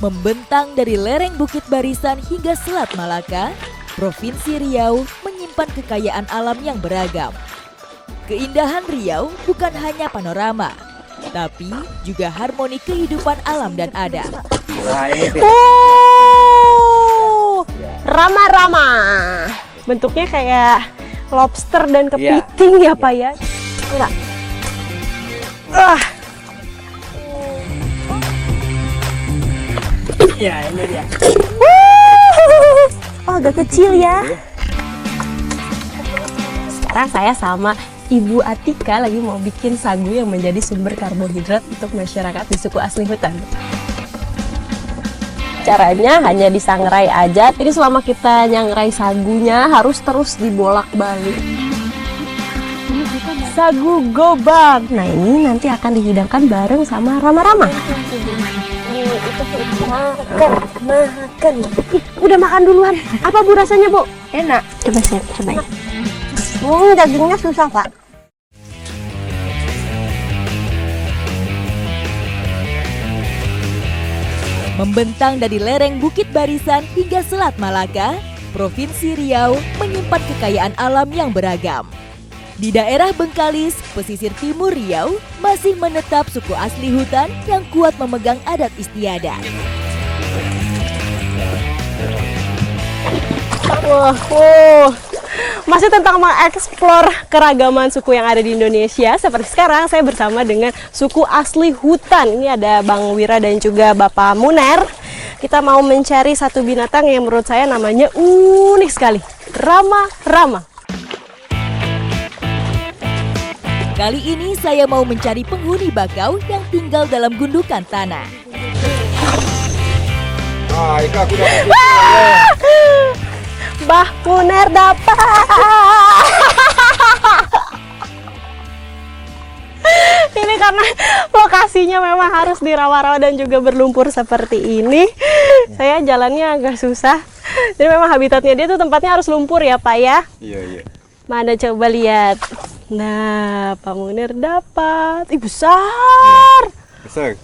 Membentang dari lereng Bukit Barisan hingga Selat Malaka, Provinsi Riau menyimpan kekayaan alam yang beragam. Keindahan Riau bukan hanya panorama, tapi juga harmoni kehidupan alam dan adat. Rama-rama. Bentuknya kayak lobster dan kepiting ya Pak ya. Enggak. Ya, ini dia. Oh, agak kecil ya. Sekarang saya sama Ibu Atika lagi mau bikin sagu yang menjadi sumber karbohidrat untuk masyarakat di suku asli hutan. Caranya hanya disangrai aja. Jadi selama kita nyangrai sagunya harus terus dibolak-balik. Sagu gobang. Nah, ini nanti akan dihidangkan bareng sama Rama-Rama. Makan. Ih, udah makan duluan. Apa Bu rasanya, Bu? Enak. Coba saya cobain. Dagingnya susah, Pak. Membentang dari lereng Bukit Barisan hingga Selat Malaka, Provinsi Riau menyimpan kekayaan alam yang beragam. Di daerah Bengkalis, pesisir timur Riau, masih menetap suku asli hutan yang kuat memegang adat istiadat. Masih tentang mengeksplor keragaman suku yang ada di Indonesia. Seperti sekarang saya bersama dengan suku asli hutan. Ini ada Bang Wira dan juga Bapak Muner. Kita mau mencari satu binatang yang menurut saya namanya unik sekali. Rama-rama. Kali ini saya mau mencari penghuni bakau yang tinggal dalam gundukan tanah. Bah Muner dapat. Ini karena lokasinya memang harus di rawa-rawa dan juga berlumpur seperti ini. Saya jalannya agak susah. Jadi memang habitatnya dia tuh tempatnya harus lumpur ya Pak ya. Iya. Mana coba lihat. Nah, Pak Munir dapat. Ih, besar. Besar.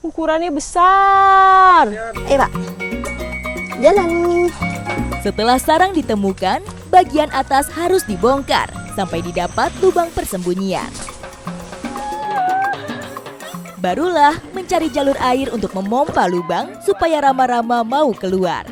Ukurannya besar. Pak. Jalan. Setelah sarang ditemukan, bagian atas harus dibongkar sampai didapat lubang persembunyian. Barulah mencari jalur air untuk memompa lubang supaya Rama-rama mau keluar.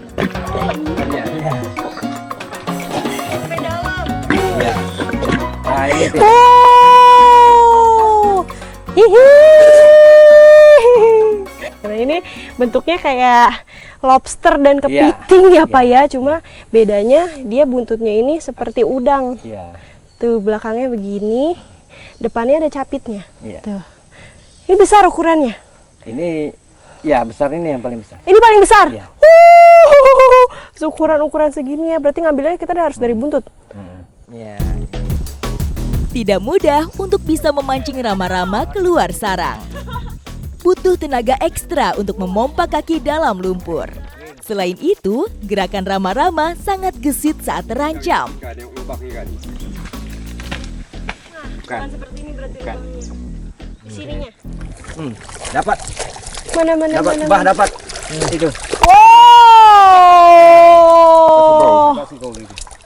Nah, ini bentuknya kayak lobster dan kepiting ya Pak ya. Cuma bedanya dia buntutnya ini seperti udang. Tuh belakangnya begini, depannya ada capitnya. Tuh. Ini besar ukurannya. Ini ya besar, ini yang paling besar. Ini paling besar. Ukuran segini ya, berarti ngambilnya kita harus dari buntut. Tidak mudah untuk bisa memancing Rama-rama keluar sarang. Butuh tenaga ekstra untuk memompa kaki dalam lumpur. Selain itu, gerakan Rama-rama sangat gesit saat terancam. Bukan seperti ini berarti. Di sininya. Dapat. Mana. Dapat. Itu.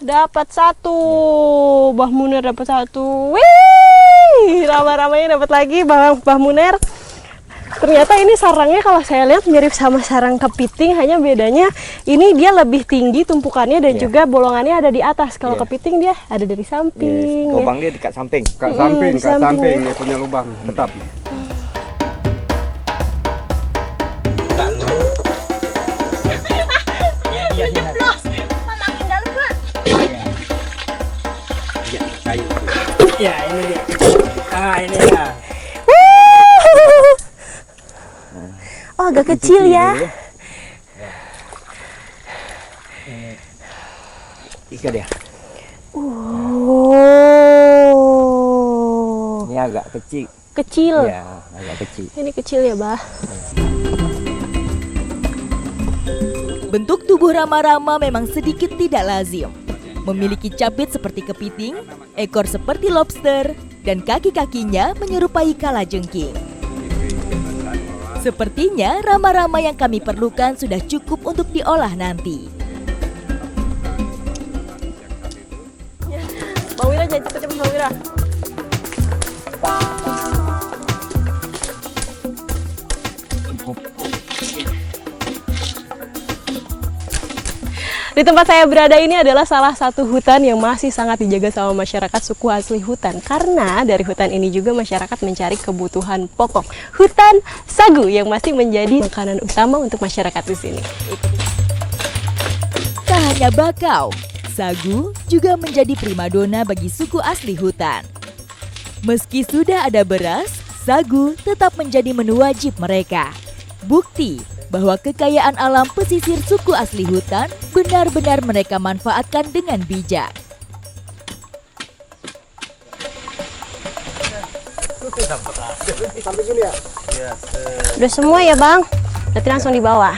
Dapat satu. Bah Muner dapat satu. Wih, Rama-ramanya dapat lagi Bah Muner. Ternyata ini sarangnya kalau saya lihat mirip sama sarang kepiting, hanya bedanya ini dia lebih tinggi tumpukannya dan juga bolongannya ada di atas. Kalau kepiting dia ada dari samping. Lubang dia dekat samping. Kat samping dia punya lubang tetap. Ya, ini dia. Ini dia. Oh, agak kecil ya. Ikan dia. Ini agak kecil. Kecil. Ya, agak kecil. Ini kecil ya, Bah. Bentuk tubuh Rama-rama memang sedikit tidak lazim. Memiliki capit seperti kepiting, ekor seperti lobster, dan kaki-kakinya menyerupai kalajengking. Sepertinya rama-rama yang kami perlukan sudah cukup untuk diolah nanti. Bang Wira jangan cepet-cepet Bang Wira. Di tempat saya berada ini adalah salah satu hutan yang masih sangat dijaga sama masyarakat suku asli hutan. Karena dari hutan ini juga masyarakat mencari kebutuhan pokok. Hutan sagu yang masih menjadi makanan utama untuk masyarakat di sini. Tak hanya bakau, sagu juga menjadi primadona bagi suku asli hutan. Meski sudah ada beras, sagu tetap menjadi menu wajib mereka. Bukti bahwa kekayaan alam pesisir suku asli hutan benar-benar mereka manfaatkan dengan bijak. Udah semua ya Bang? Nanti langsung dibawa.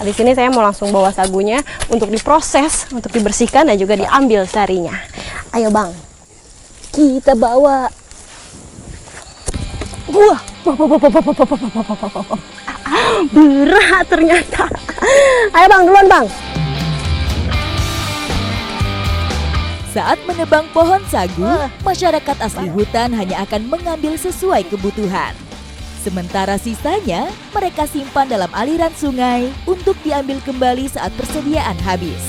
Di sini saya mau langsung bawa sagunya untuk diproses, untuk dibersihkan dan juga diambil sarinya. Ayo Bang, kita bawa. Wah, berat ternyata. Ayo Bang, duluan Bang. Saat menebang pohon sagu, masyarakat asli hutan hanya akan mengambil sesuai kebutuhan. Sementara sisanya mereka simpan dalam aliran sungai untuk diambil kembali saat persediaan habis.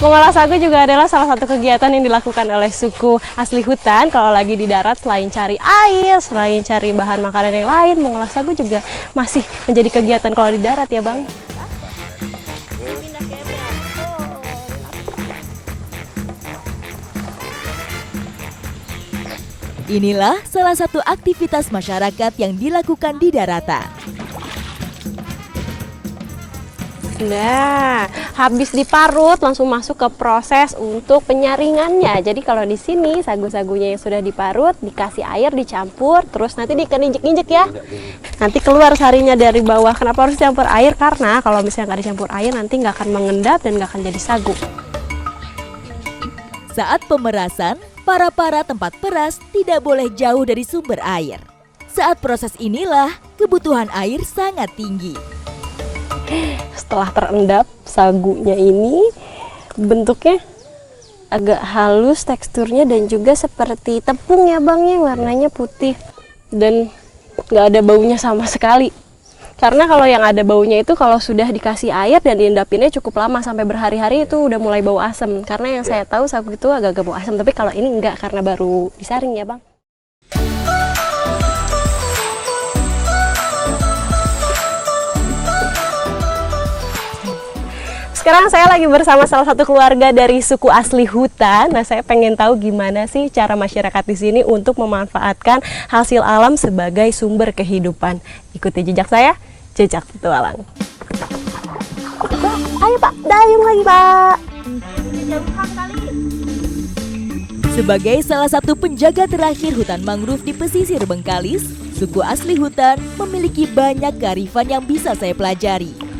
Mengolah sagu juga adalah salah satu kegiatan yang dilakukan oleh suku asli hutan. Kalau lagi di darat, selain cari air, selain cari bahan makanan yang lain, mengolah sagu juga masih menjadi kegiatan kalau di darat ya Bang. Inilah salah satu aktivitas masyarakat yang dilakukan di daratan. Nah, habis diparut langsung masuk ke proses untuk penyaringannya. Jadi kalau di sini sagu-sagunya yang sudah diparut dikasih air dicampur, terus nanti diinjek-injek ya. Nanti keluar sarinya dari bawah. Kenapa harus campur air? Karena kalau misalnya nggak dicampur air nanti nggak akan mengendap dan nggak akan jadi sagu. Saat pemerasan, para tempat peras tidak boleh jauh dari sumber air. Saat proses inilah kebutuhan air sangat tinggi. Setelah terendap, sagunya ini bentuknya agak halus teksturnya dan juga seperti tepung ya Bang, yang warnanya putih dan nggak ada baunya sama sekali. Karena kalau yang ada baunya itu kalau sudah dikasih air dan diendapinnya cukup lama sampai berhari-hari itu udah mulai bau asam. Karena yang saya tahu sagu itu agak-agak bau asam, tapi kalau ini enggak karena baru disaring ya Bang. Sekarang saya lagi bersama salah satu keluarga dari suku asli hutan. Nah, saya pengen tahu gimana sih cara masyarakat di sini untuk memanfaatkan hasil alam sebagai sumber kehidupan. Ikuti jejak saya, jejak petualang. Ayo Pak, dayung lagi Pak. Sebagai salah satu penjaga terakhir hutan mangrove di pesisir Bengkalis, suku asli hutan memiliki banyak kearifan yang bisa saya pelajari.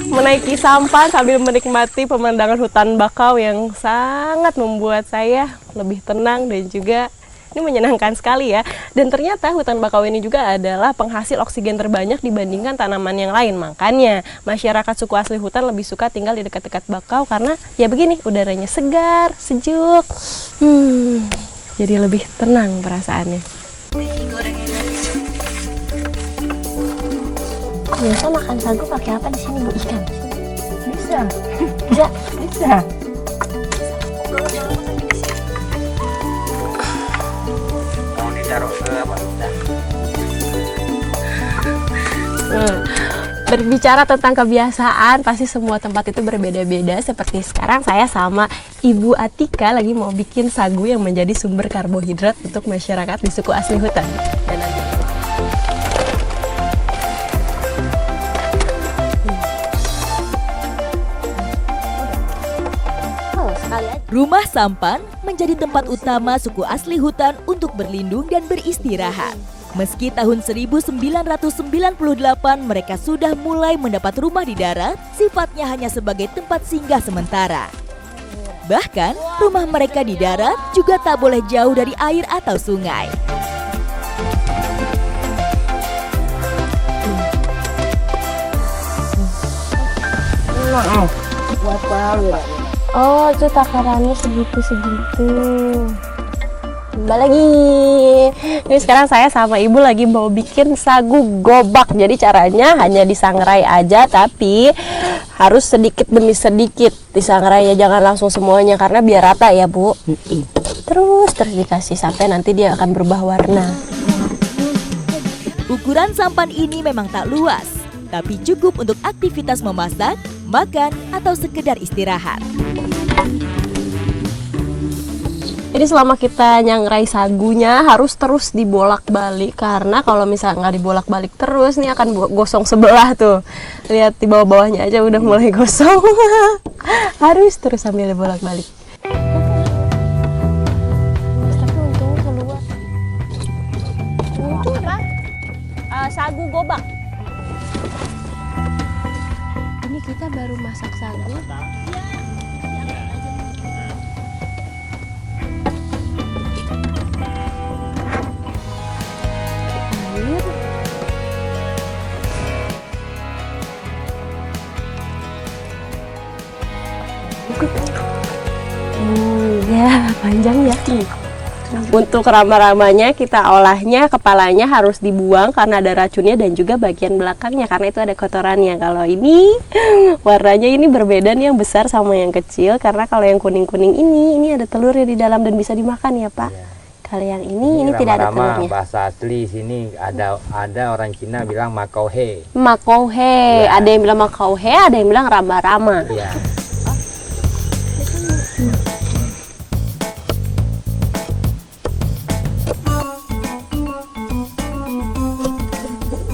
Menaiki sampan sambil menikmati pemandangan hutan bakau yang sangat membuat saya lebih tenang dan juga ini menyenangkan sekali ya. Dan ternyata hutan bakau ini juga adalah penghasil oksigen terbanyak dibandingkan tanaman yang lain. Makanya masyarakat suku asli hutan lebih suka tinggal di dekat-dekat bakau karena ya begini, udaranya segar, sejuk. Jadi lebih tenang perasaannya. Biasa makan sagu pakai apa di sini Bu? Ikan? Bisa. Bisa? Bisa. Mau ditaruh ke apa? Berbicara tentang kebiasaan, pasti semua tempat itu berbeda-beda. Seperti sekarang saya sama Ibu Atika lagi mau bikin sagu yang menjadi sumber karbohidrat untuk masyarakat di suku asli hutan. Dan nanti Rumah sampan menjadi tempat utama suku asli hutan untuk berlindung dan beristirahat. Meski tahun 1998 mereka sudah mulai mendapat rumah di darat, sifatnya hanya sebagai tempat singgah sementara. Bahkan, rumah mereka di darat juga tak boleh jauh dari air atau sungai. Oh, itu takarannya segitu-segitu. Tambah lagi. Ini sekarang saya sama ibu lagi mau bikin sagu gobak. Jadi caranya hanya disangrai aja, tapi harus sedikit demi sedikit disangrainya, jangan langsung semuanya karena biar rata ya Bu. Terus dikasih sampai nanti dia akan berubah warna. Ukuran sampan ini memang tak luas, tapi cukup untuk aktivitas memasak, makan, atau sekedar istirahat. Jadi selama kita nyangrai sagunya harus terus dibolak-balik, karena kalau misalnya nggak dibolak-balik terus nih akan gosong sebelah tuh. Lihat di bawah-bawahnya aja udah mulai gosong. Harus terus sambil dibolak-balik. Tapi untungnya keluar. Untung apa? Sagu gobak. Ini kita baru masak sagu. Ya panjang ya. Untuk rama-ramanya kita olahnya, kepalanya harus dibuang karena ada racunnya, dan juga bagian belakangnya karena itu ada kotorannya. Kalau ini warnanya ini berbeda nih, yang besar sama yang kecil, karena kalau yang kuning-kuning ini ada telurnya di dalam dan bisa dimakan ya Pak. Kalau yang ini tidak ada telurnya. Bahasa asli sini ada orang Cina bilang makauhe. Makauhe, ada yang bilang makauhe, ada yang bilang rama-rama. Iya.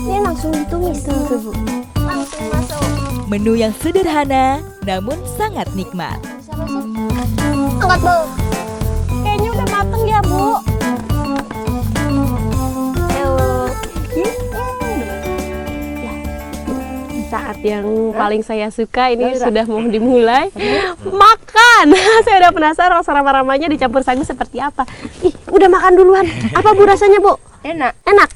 Ini langsung ditumis tuh Bu. Langsung masuk. Menu yang sederhana namun sangat nikmat. Bisa masuk. Angkat Bu. Kayaknya udah mateng ya Bu. Saat yang paling saya suka ini sudah mau dimulai makan. Saya udah penasaran rasa rama-ramanya dicampur sagu seperti apa. Ih, udah makan duluan. Apa Bu rasanya Bu? Enak. Enak.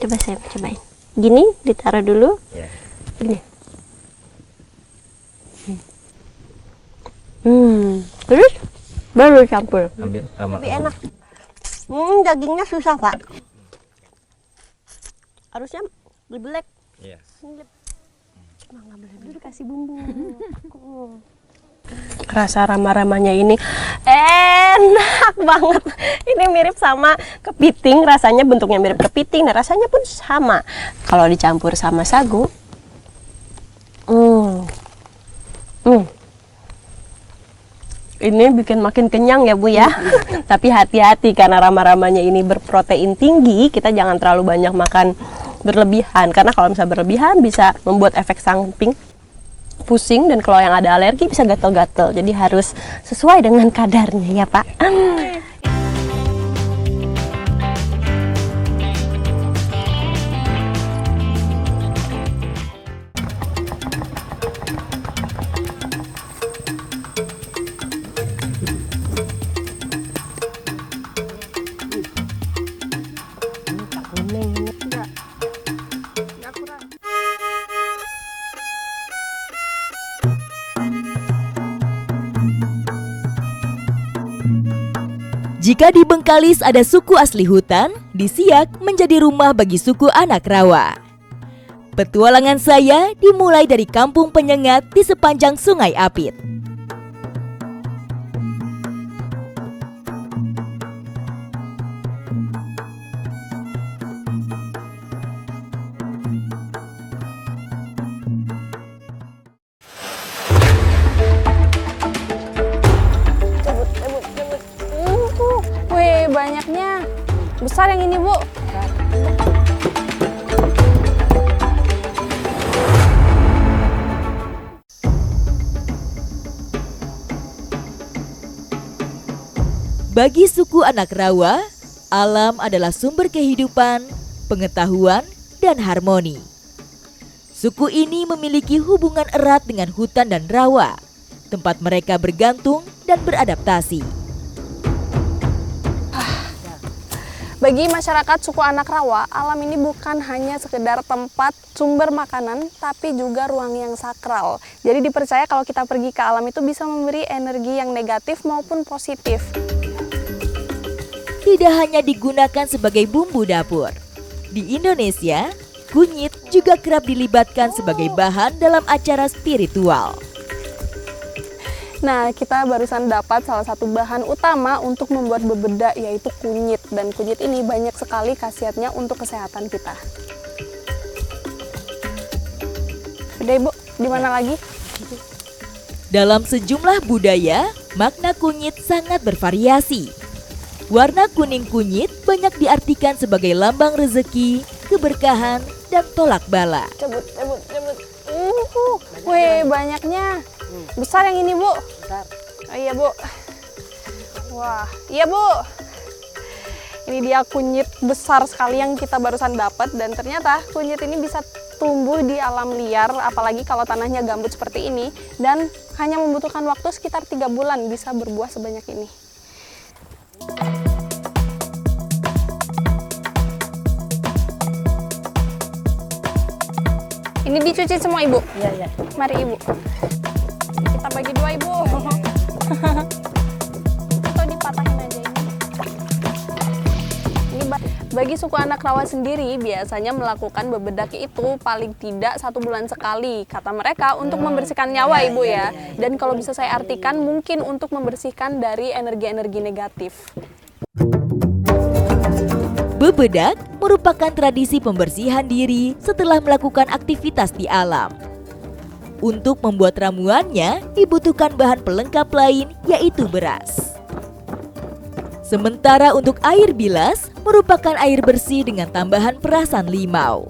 Coba saya cobain. Gini ditaruh dulu. Gini. Terus baru campur. Ambil Lebih enak. Dagingnya susah Pak. Harusnya dibelek. Iya. Nggak boleh dulu kasih bumbu. Rasa rama-ramanya ini enak banget. Ini mirip sama kepiting, rasanya bentuknya mirip kepiting dan rasanya pun sama. Kalau dicampur sama sagu, ini bikin makin kenyang ya Bu ya. Tapi hati-hati karena rama-ramanya ini berprotein tinggi, kita jangan terlalu banyak makan berlebihan, karena kalau misalnya berlebihan bisa membuat efek samping pusing, dan kalau yang ada alergi bisa gatal-gatal. Jadi harus sesuai dengan kadarnya ya Pak. Jika di Bengkalis ada suku asli hutan, di Siak menjadi rumah bagi suku anak rawa. Petualangan saya dimulai dari kampung penyengat di sepanjang Sungai Apit. Wih, banyaknya. Besar yang ini, Bu. Bagi suku anak rawa, alam adalah sumber kehidupan, pengetahuan, dan harmoni. Suku ini memiliki hubungan erat dengan hutan dan rawa, tempat mereka bergantung dan beradaptasi. Bagi masyarakat suku Anak Rawa, alam ini bukan hanya sekedar tempat sumber makanan, tapi juga ruang yang sakral. Jadi dipercaya kalau kita pergi ke alam itu bisa memberi energi yang negatif maupun positif. Tidak hanya digunakan sebagai bumbu dapur. Di Indonesia, kunyit juga kerap dilibatkan sebagai bahan dalam acara spiritual. Nah, kita barusan dapat salah satu bahan utama untuk membuat bebedak, yaitu kunyit. Dan kunyit ini banyak sekali khasiatnya untuk kesehatan kita. Udah Ibu, di mana lagi? Dalam sejumlah budaya, makna kunyit sangat bervariasi. Warna kuning kunyit banyak diartikan sebagai lambang rezeki, keberkahan, dan tolak bala. Cabut. Wih, banyaknya. Besar yang ini, Bu? Besar. Oh, iya, Bu. Wah, iya, Bu. Ini dia kunyit besar sekali yang kita barusan dapat, dan ternyata kunyit ini bisa tumbuh di alam liar, apalagi kalau tanahnya gambut seperti ini, dan hanya membutuhkan waktu sekitar 3 bulan bisa berbuah sebanyak ini. Ini dicuci semua, Ibu? Iya. Mari, Ibu. Kita bagi 2, Ibu. Atau dipatahin aja ini. Bagi suku Anak Rawa sendiri biasanya melakukan bebedak itu paling tidak 1 bulan sekali, kata mereka, untuk membersihkan nyawa, Ibu ya. Dan kalau bisa saya artikan, mungkin untuk membersihkan dari energi-energi negatif. Bebedak merupakan tradisi pembersihan diri setelah melakukan aktivitas di alam. Untuk membuat ramuannya dibutuhkan bahan pelengkap lain, yaitu beras. Sementara untuk air bilas merupakan air bersih dengan tambahan perasan limau.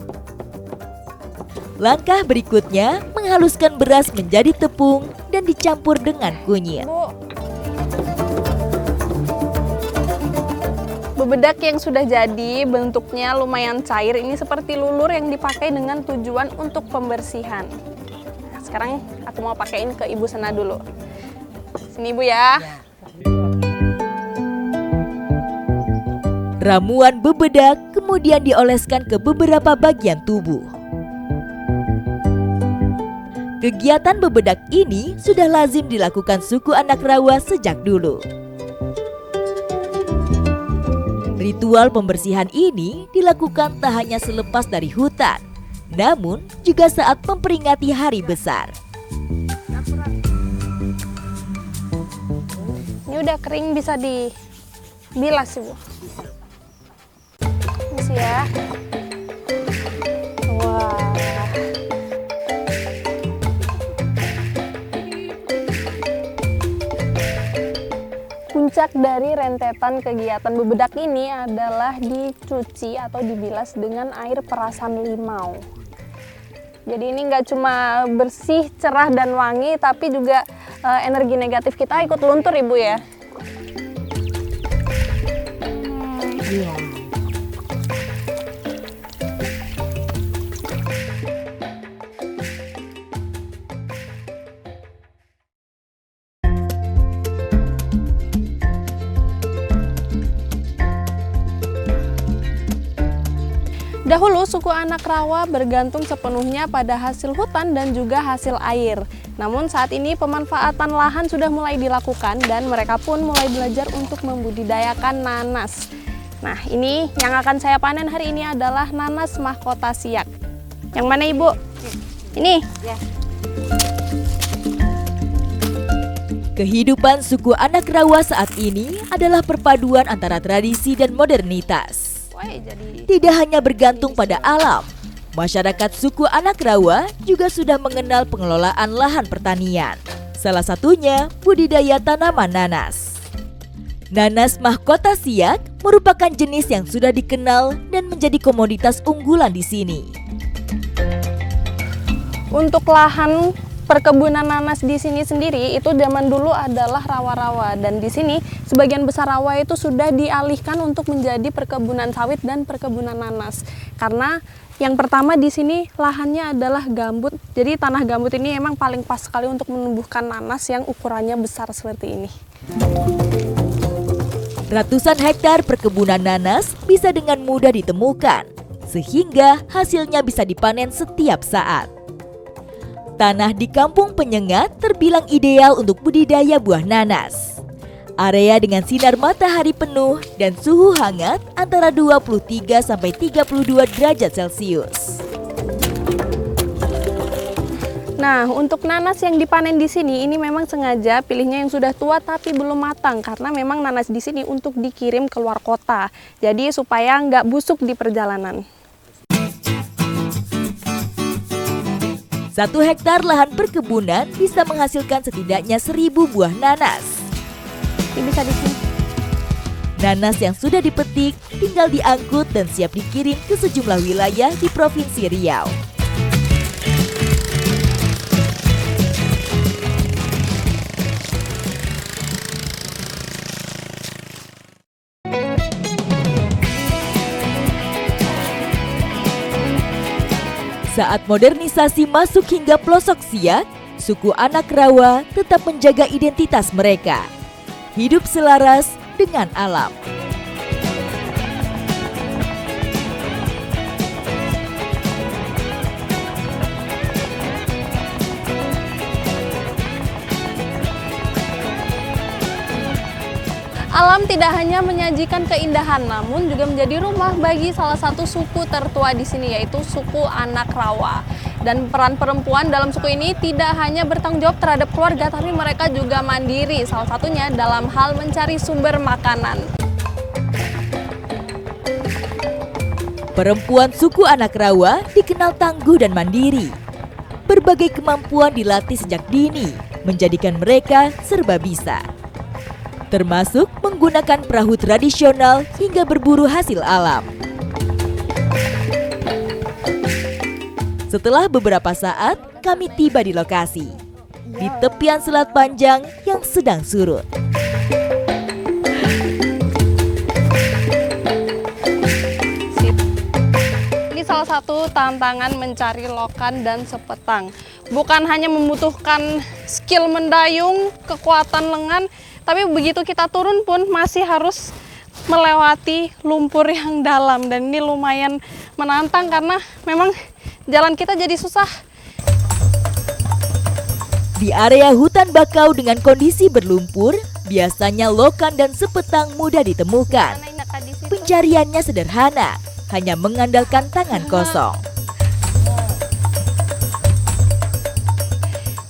Langkah berikutnya menghaluskan beras menjadi tepung dan dicampur dengan kunyit. Bu, bebedak yang sudah jadi bentuknya lumayan cair ini seperti lulur yang dipakai dengan tujuan untuk pembersihan. Nah, sekarang aku mau pakaiin ke Ibu Sena dulu. Sini, Bu ya. Ramuan bebedak kemudian dioleskan ke beberapa bagian tubuh. Kegiatan bebedak ini sudah lazim dilakukan suku Anak Rawa sejak dulu. Ritual pembersihan ini dilakukan tak hanya selepas dari hutan, namun juga saat memperingati hari besar. Ini udah kering, bisa dibilas, Ibu. Ini ya. Wah. Puncak dari rentetan kegiatan bebedak ini adalah dicuci atau dibilas dengan air perasan limau. Jadi ini nggak cuma bersih, cerah, dan wangi, tapi juga energi negatif kita ikut luntur, Ibu ya. Iya. Dahulu suku Anak Rawa bergantung sepenuhnya pada hasil hutan dan juga hasil air. Namun saat ini pemanfaatan lahan sudah mulai dilakukan dan mereka pun mulai belajar untuk membudidayakan nanas. Nah, ini yang akan saya panen hari ini adalah nanas mahkota siak. Yang mana, Ibu? Ini? Ya. Kehidupan suku Anak Rawa saat ini adalah perpaduan antara tradisi dan modernitas. Tidak hanya bergantung pada alam, masyarakat suku Anak Rawa juga sudah mengenal pengelolaan lahan pertanian. Salah satunya budidaya tanaman nanas. Nanas mahkota siak merupakan jenis yang sudah dikenal dan menjadi komoditas unggulan di sini. Untuk lahan perkebunan nanas di sini sendiri itu zaman dulu adalah rawa-rawa, dan di sini sebagian besar rawa itu sudah dialihkan untuk menjadi perkebunan sawit dan perkebunan nanas. Karena yang pertama di sini lahannya adalah gambut. Jadi tanah gambut ini emang paling pas sekali untuk menumbuhkan nanas yang ukurannya besar seperti ini. Ratusan hektar perkebunan nanas bisa dengan mudah ditemukan, sehingga hasilnya bisa dipanen setiap saat. Tanah di Kampung Penyengat terbilang ideal untuk budidaya buah nanas. Area dengan sinar matahari penuh dan suhu hangat antara 23 sampai 32 derajat Celcius. Nah, untuk nanas yang dipanen di sini ini memang sengaja pilihnya yang sudah tua tapi belum matang, karena memang nanas di sini untuk dikirim ke luar kota. Jadi supaya nggak busuk di perjalanan. 1 hektar lahan perkebunan bisa menghasilkan setidaknya 1000 buah nanas. Ini bisa di sini. Nanas yang sudah dipetik tinggal diangkut dan siap dikirim ke sejumlah wilayah di Provinsi Riau. Saat modernisasi masuk hingga pelosok Siak, suku anak Rawa tetap menjaga identitas mereka. Hidup selaras dengan alam. Alam tidak hanya menyajikan keindahan, namun juga menjadi rumah bagi salah satu suku tertua di sini, yaitu suku anak Rawa. Dan peran perempuan dalam suku ini tidak hanya bertanggung jawab terhadap keluarga, tapi mereka juga mandiri, salah satunya dalam hal mencari sumber makanan. Perempuan suku anak Rawa dikenal tangguh dan mandiri. Berbagai kemampuan dilatih sejak dini, menjadikan mereka serba bisa. Termasuk menggunakan perahu tradisional hingga berburu hasil alam. Setelah beberapa saat, kami tiba di lokasi, di tepian Selat Panjang yang sedang surut. Ini salah satu tantangan mencari lokan dan sepetang. Bukan hanya membutuhkan skill mendayung, kekuatan lengan, tapi begitu kita turun pun masih harus melewati lumpur yang dalam. Dan ini lumayan menantang karena memang jalan kita jadi susah. Di area hutan bakau dengan kondisi berlumpur, biasanya lokan dan sepetang mudah ditemukan. Pencariannya sederhana, hanya mengandalkan tangan kosong.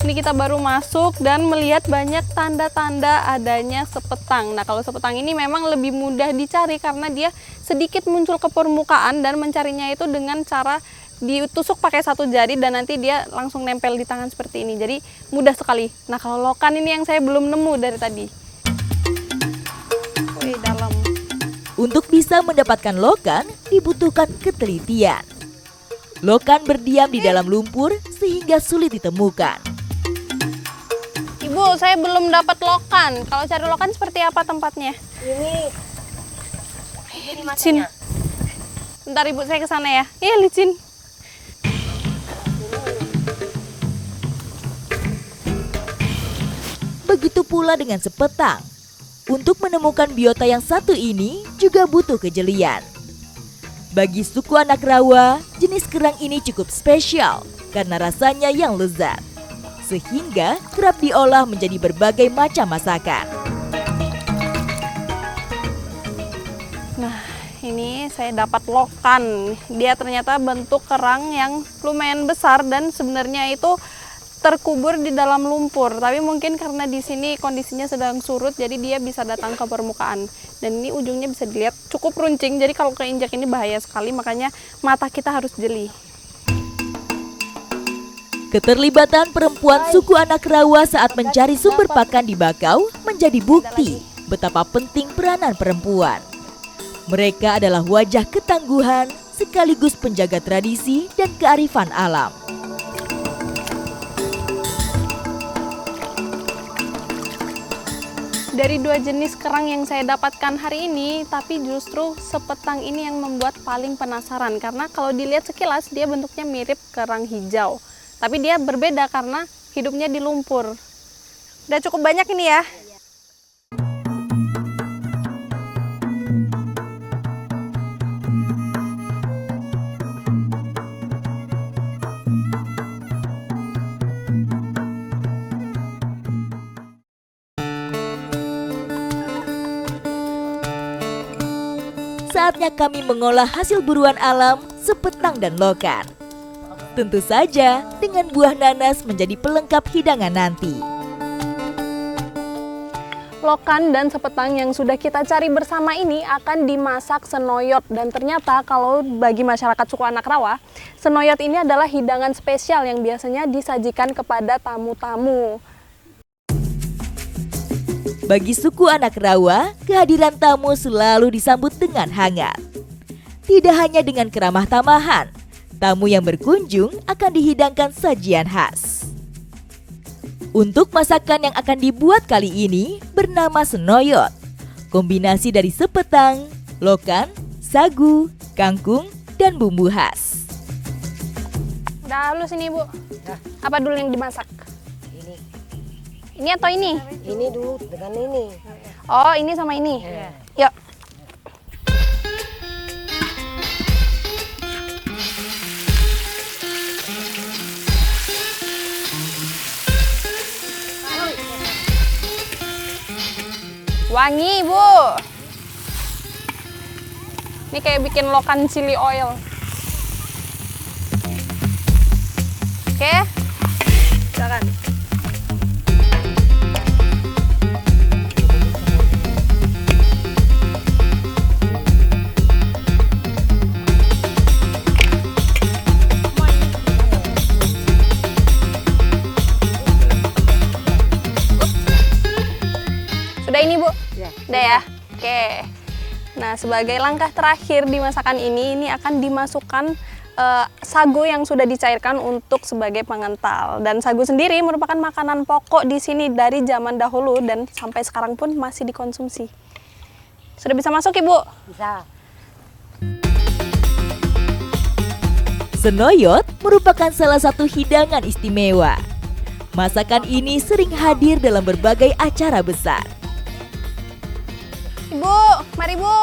Ini kita baru masuk dan melihat banyak tanda-tanda adanya sepetang. Nah, kalau sepetang ini memang lebih mudah dicari karena dia sedikit muncul ke permukaan, dan mencarinya itu dengan cara ditusuk pakai satu jari dan nanti dia langsung nempel di tangan seperti ini. Jadi mudah sekali. Nah, kalau lokan ini yang saya belum nemu dari tadi. Wih, dalam. Untuk bisa mendapatkan lokan dibutuhkan ketelitian. Lokan berdiam di dalam lumpur sehingga sulit ditemukan. Ibu, saya belum dapat lokan. Kalau cari lokan seperti apa tempatnya? Ini Licin. Bentar Ibu, saya ke sana ya. Iya, licin. Begitu pula dengan sepetang. Untuk menemukan biota yang satu ini juga butuh kejelian. Bagi suku anak Rawa, jenis kerang ini cukup spesial karena rasanya yang lezat, sehingga kerap diolah menjadi berbagai macam masakan. Nah, ini saya dapat lokan. Dia ternyata bentuk kerang yang lumayan besar dan sebenarnya itu terkubur di dalam lumpur. Tapi mungkin karena di sini kondisinya sedang surut, jadi dia bisa datang ke permukaan. Dan ini ujungnya bisa dilihat cukup runcing, jadi kalau keinjak ini bahaya sekali, makanya mata kita harus jeli. Keterlibatan perempuan suku anak Rawa saat mencari sumber pakan di bakau menjadi bukti betapa penting peranan perempuan. Mereka adalah wajah ketangguhan sekaligus penjaga tradisi dan kearifan alam. Dari dua jenis kerang yang saya dapatkan hari ini, tapi justru sepetang ini yang membuat paling penasaran. Karena kalau dilihat sekilas, dia bentuknya mirip kerang hijau. Tapi dia berbeda karena hidupnya di lumpur. Udah cukup banyak ini ya. Saatnya kami mengolah hasil buruan alam, sepetang dan lokan. Tentu saja dengan buah nanas menjadi pelengkap hidangan nanti. Lokan dan sepetang yang sudah kita cari bersama ini akan dimasak senoyot. Dan ternyata kalau bagi masyarakat suku Anak Rawa, senoyot ini adalah hidangan spesial yang biasanya disajikan kepada tamu-tamu. Bagi suku Anak Rawa, kehadiran tamu selalu disambut dengan hangat. Tidak hanya dengan keramah tamahan, tamu yang berkunjung akan dihidangkan sajian khas. Untuk masakan yang akan dibuat kali ini bernama senoyot, kombinasi dari sepetang, lokan, sagu, kangkung, dan bumbu khas. Udah halus ini, Bu. Apa dulu yang dimasak? Ini atau ini? Ini dulu dengan ini. Oh, ini sama ini. Yuk. Wangi, Bu. Ini kayak bikin lokan chili oil. Oke. Silakan. Sudah ini, Bu? Ya. Udah ya? Oke. Nah, sebagai langkah terakhir di masakan ini akan dimasukkan sagu yang sudah dicairkan untuk sebagai pengental. Dan sagu sendiri merupakan makanan pokok di sini dari zaman dahulu dan sampai sekarang pun masih dikonsumsi. Sudah bisa masuk, Ibu? Bisa. Senoyot merupakan salah satu hidangan istimewa. Masakan ini sering hadir dalam berbagai acara besar. Ibu, mari, Bu.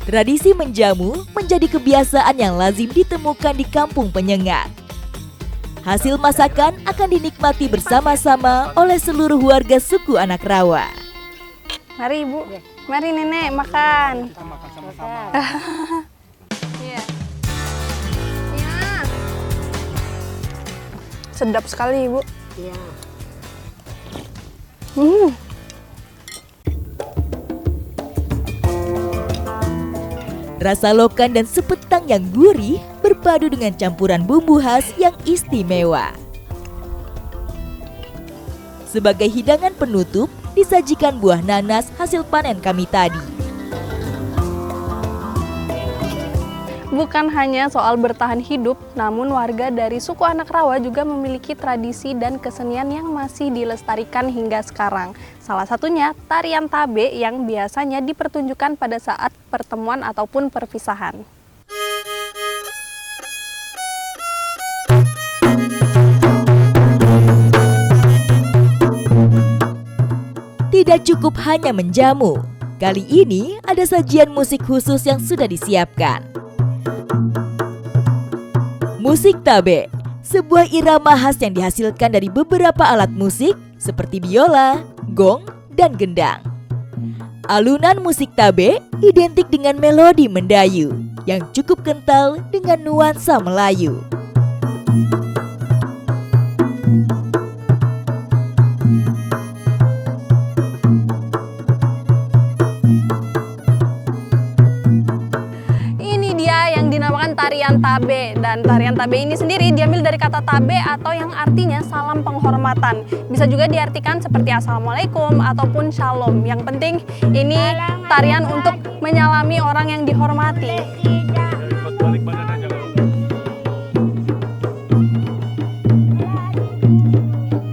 Tradisi menjamu menjadi kebiasaan yang lazim ditemukan di kampung penyengat. Hasil masakan akan dinikmati bersama-sama oleh seluruh warga suku Anak Rawa. Mari, Ibu. Mari, Nenek, makan. Kita makan sama-sama. Iya. Ya. Sedap sekali, Ibu. Iya. Rasa lokan dan sepetang yang gurih berpadu dengan campuran bumbu khas yang istimewa. Sebagai hidangan penutup, disajikan buah nanas hasil panen kami tadi. Bukan hanya soal bertahan hidup, namun warga dari suku Anak Rawa juga memiliki tradisi dan kesenian yang masih dilestarikan hingga sekarang. Salah satunya tarian tabe yang biasanya dipertunjukkan pada saat pertemuan ataupun perpisahan. Tidak cukup hanya menjamu, kali ini ada sajian musik khusus yang sudah disiapkan. Musik tabe, sebuah irama khas yang dihasilkan dari beberapa alat musik seperti biola, gong, dan gendang. Alunan musik tabe identik dengan melodi mendayu yang cukup kental dengan nuansa Melayu. Tarian tabe, dan tarian tabe ini sendiri diambil dari kata tabe atau yang artinya salam penghormatan. Bisa juga diartikan seperti assalamualaikum ataupun shalom. Yang penting ini tarian untuk menyalami orang yang dihormati.